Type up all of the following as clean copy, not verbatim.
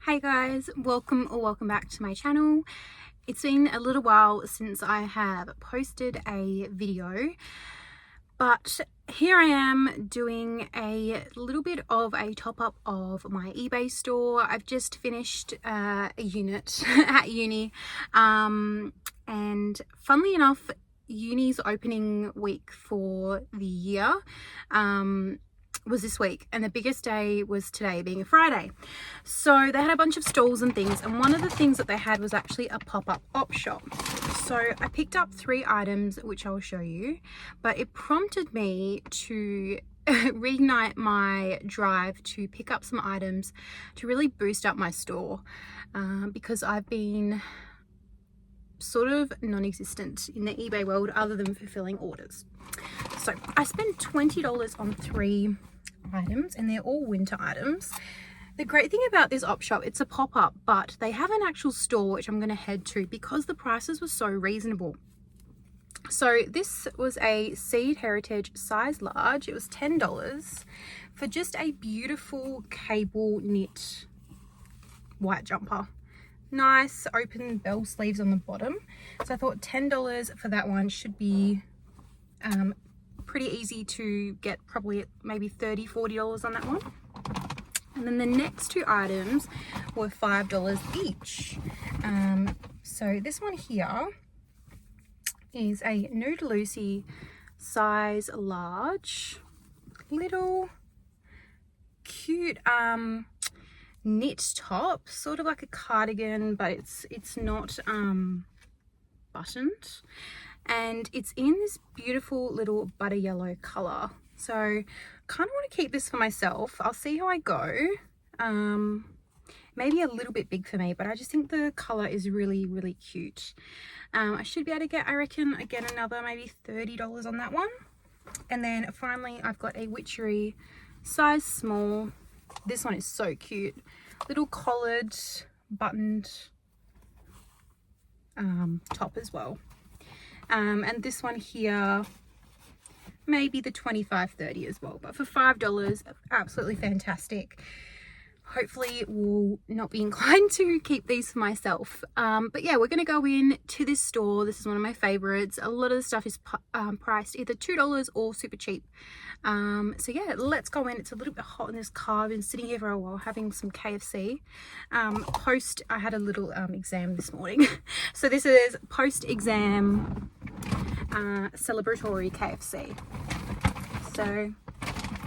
Hey guys, welcome back to my channel. It's been a little while since I have posted a video, but here I am doing a little bit of a top up of my eBay store. I've just finished a unit at uni, and funnily enough, uni's opening week for the year was this week, and the biggest day was today, being a Friday. So they had a bunch of stalls and things, and one of the things that they had was actually a pop-up op shop. So I picked up 3 items which I'll show you, but it prompted me to reignite my drive to pick up some items to really boost up my store, because I've been sort of non-existent in the eBay world other than fulfilling orders. So I spent $20 on 3 items, and they're all winter items. The great thing about this op shop, it's a pop-up, but they have an actual store which I'm going to head to because the prices were so reasonable. So this was a Seed Heritage size large. It was $10 for just a beautiful cable knit white jumper. Nice open bell sleeves on the bottom. So I thought $10 for that one should be pretty easy to get, probably maybe $30-40 on that one. And then the next 2 items were $5 each. So this one here is a Nude Lucy size large, little cute knit top, sort of like a cardigan, but it's not buttoned, and it's in this beautiful little butter yellow color. So kind of want to keep this for myself. I'll see how I go. Maybe a little bit big for me, but I just think the color is really cute. I should be able to get, I reckon, again, another maybe $30 on that one. And then finally I've got a Witchery size small. This one is so cute, little collared buttoned top as well. And this one here, maybe the $25-30 as well, but for $5, absolutely fantastic. Hopefully will not be inclined to keep these for myself, but yeah, we're going to go in to this store. This is one of my favorites. A lot of the stuff is priced either $2 or super cheap. So yeah, let's go in. It's a little bit hot in this car. I've been sitting here for a while having some KFC. I had a little exam this morning. So this is post-exam celebratory KFC. So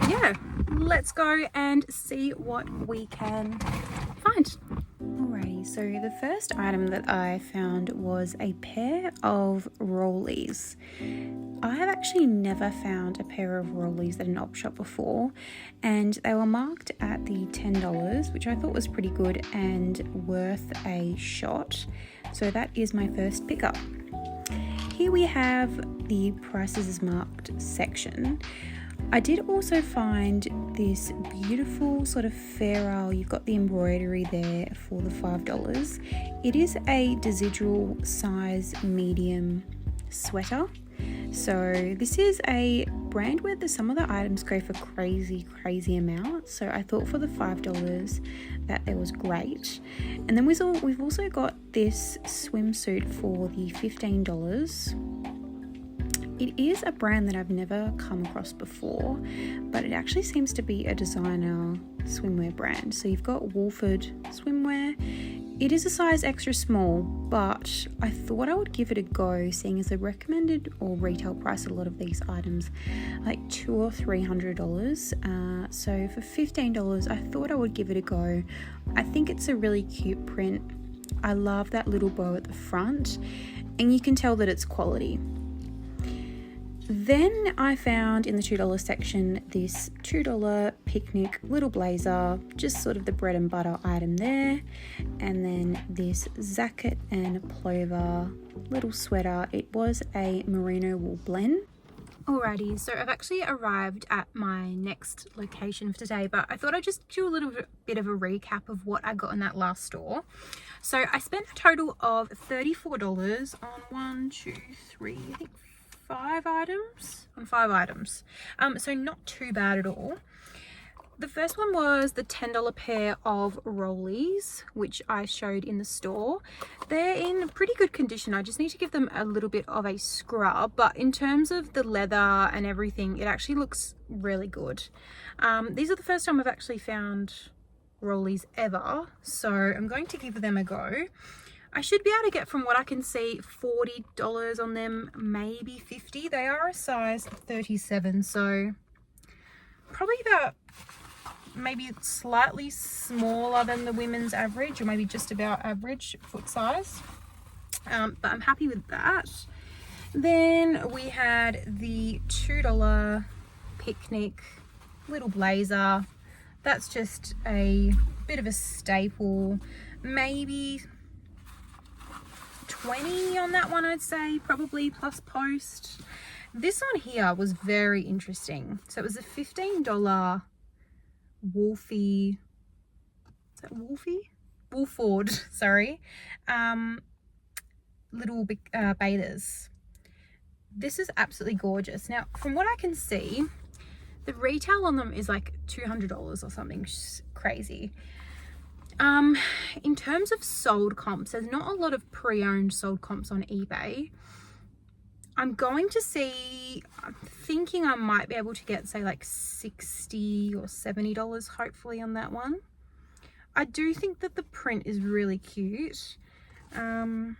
yeah, let's go and see what we can find. Alrighty, so the first item that I found was a pair of rollies. I have actually never found a pair of rollies at an op shop before, and they were marked at the $10, which I thought was pretty good and worth a shot. So that is my first pickup. Here we have the prices is marked section. I did also find this beautiful sort of ferrule. You've got the embroidery there for the $5. It is a residual size medium sweater. So this is a brand where some of the items go for crazy amounts. So I thought for the $5 that it was great. And then we've also got this swimsuit for the $15. It is a brand that I've never come across before, but it actually seems to be a designer swimwear brand. So you've got Wolford swimwear. It is a size extra small, but I thought I would give it a go, seeing as the recommended or retail price of a lot of these items like $200 or $300. So for $15, I thought I would give it a go. I think it's a really cute print. I love that little bow at the front, and you can tell that it's quality. Then I found in the $2 section this $2 picnic little blazer, just sort of the bread and butter item there. And then this jacket and plover little sweater. It was a merino wool blend. Alrighty, so I've actually arrived at my next location for today, but I thought I'd just do a little bit of a recap of what I got in that last store. So I spent a total of $34 on 5 items. So not too bad at all. The first one was the $10 pair of rollies, which I showed in the store. They're in pretty good condition. I just need to give them a little bit of a scrub, but in terms of the leather and everything, it actually looks really good. These are the first time I've actually found rollies ever, so I'm going to give them a go. I should be able to get, from what I can see, $40 on them, maybe 50. They are a size 37, so probably about maybe slightly smaller than the women's average, or maybe just about average foot size, but I'm happy with that. Then we had the $2 picnic little blazer. That's just a bit of a staple, maybe 20 on that one, I'd say, probably plus post. This one here was very interesting. So it was a $15 Wolfie, is that Wolfie? Wolford, sorry. Little bathers. This is absolutely gorgeous. Now, from what I can see, the retail on them is like $200 or something crazy. In terms of sold comps, there's not a lot of pre-owned sold comps on eBay. I'm thinking I might be able to get, say, like $60 or $70 hopefully on that one. I do think that the print is really cute. And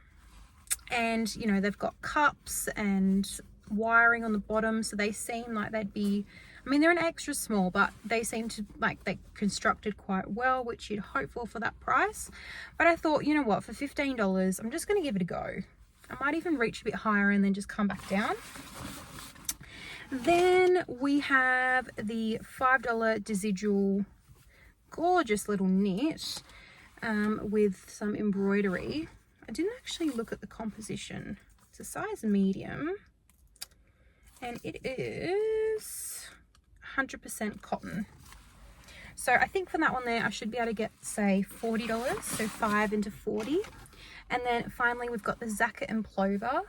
you know, they've got cups and wiring on the bottom, so they seem like they'd be, I mean, they're an extra small, but they seem to, like, they're constructed quite well, which you'd hope for that price. But I thought, you know what, for $15, I'm just going to give it a go. I might even reach a bit higher and then just come back down. Then we have the $5 Desidual, gorgeous little knit with some embroidery. I didn't actually look at the composition. It's a size medium, and it is 100% cotton. So I think for that one there, I should be able to get, say, $40, so 5 into 40. And then finally, we've got the Zacket and Plover.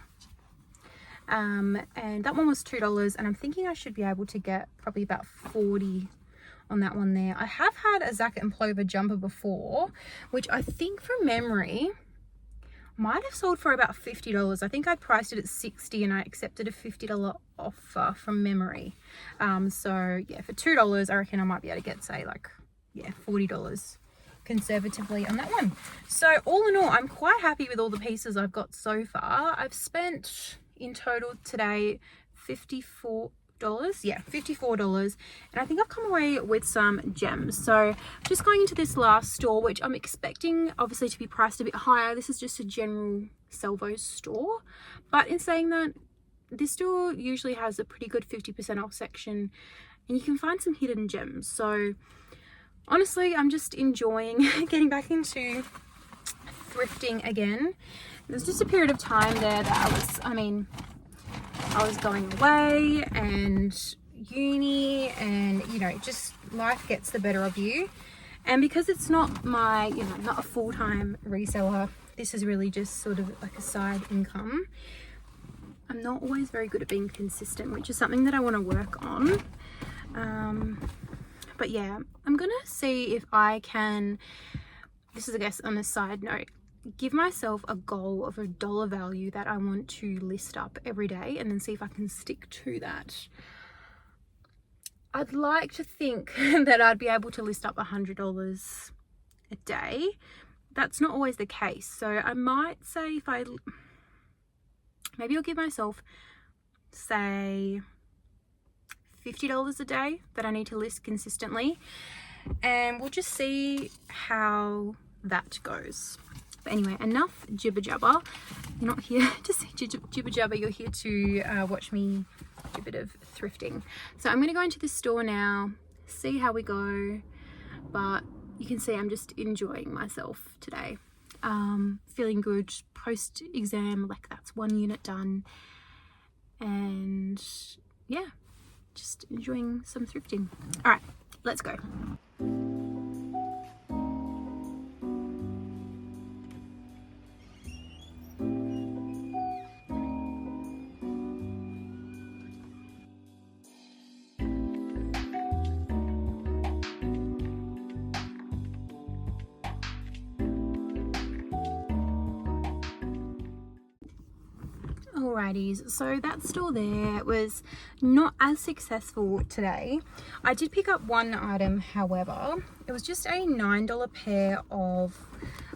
And that one was $2, and I'm thinking I should be able to get probably about 40 on that one there. I have had a Zacket and Plover jumper before, which I think from memory might have sold for about $50. I think I priced it at $60 and I accepted a $50 offer from memory. So yeah, for $2, I reckon I might be able to get, say, like, yeah, $40 conservatively on that one. So all in all, I'm quite happy with all the pieces I've got so far. I've spent in total today $54. Yeah, $54, and I think I've come away with some gems. So just going into this last store, which I'm expecting obviously to be priced a bit higher. This is just a general Salvos store, but in saying that, this store usually has a pretty good 50% off section, and you can find some hidden gems. So honestly, I'm just enjoying getting back into thrifting again. There's just a period of time there that I was going away and uni, and you know, just life gets the better of you. And because it's not my, you know, not a full-time reseller, this is really just sort of like a side income. I'm not always very good at being consistent, which is something that I want to work on. But yeah, I'm gonna see if I can, this is, I guess, on a side note, give myself a goal of a dollar value that I want to list up every day, and then see if I can stick to that. I'd like to think that I'd be able to list up $100 a day. That's not always the case. So I might say, maybe I'll give myself, say, $50 a day that I need to list consistently, and we'll just see how that goes. But anyway, enough jibber jabber. You're not here to see jibber jabber, you're here to watch me do a bit of thrifting. So I'm going to go into the store now, see how we go, but you can see I'm just enjoying myself today. Feeling good, post exam, like that's one unit done, and yeah, just enjoying some thrifting. All right, let's go. Alrighties, so that's still there. It was not as successful today. I did pick up one item, however. It was just a $9 pair of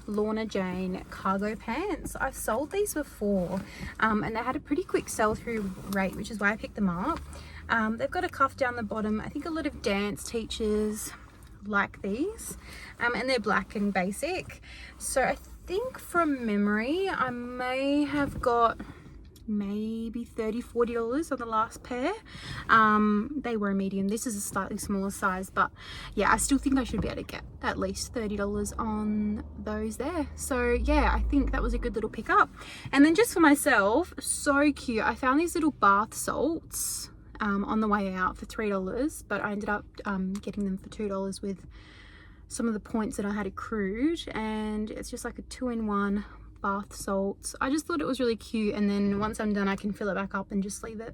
Lorna Jane cargo pants. I've sold these before, and they had a pretty quick sell-through rate, which is why I picked them up. They've got a cuff down the bottom. I think a lot of dance teachers like these, and they're black and basic. So I think from memory I may have got maybe $30-40 on the last pair. They were a medium. This is a slightly smaller size, but yeah, I still think I should be able to get at least $30 on those there. So yeah, I think that was a good little pickup. And then just for myself, so cute, I found these little bath salts on the way out for $3, but I ended up getting them for $2 with some of the points that I had accrued, and it's just like a 2-in-1 bath salts. I just thought it was really cute, and then once I'm done I can fill it back up and just leave it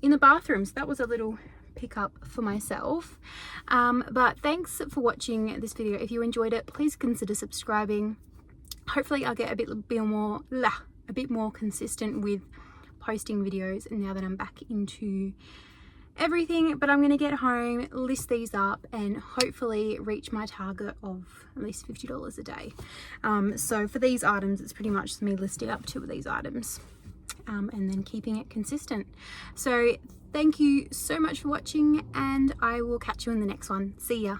in the bathroom. So that was a little pickup for myself. But thanks for watching this video. If you enjoyed it, please consider subscribing. Hopefully I'll get a bit more consistent with posting videos now that I'm back into everything. But I'm going to get home, list these up, and hopefully reach my target of at least $50 a day. So for these items, it's pretty much me listing up 2 of these items, and then keeping it consistent. So thank you so much for watching, and I will catch you in the next one. See ya.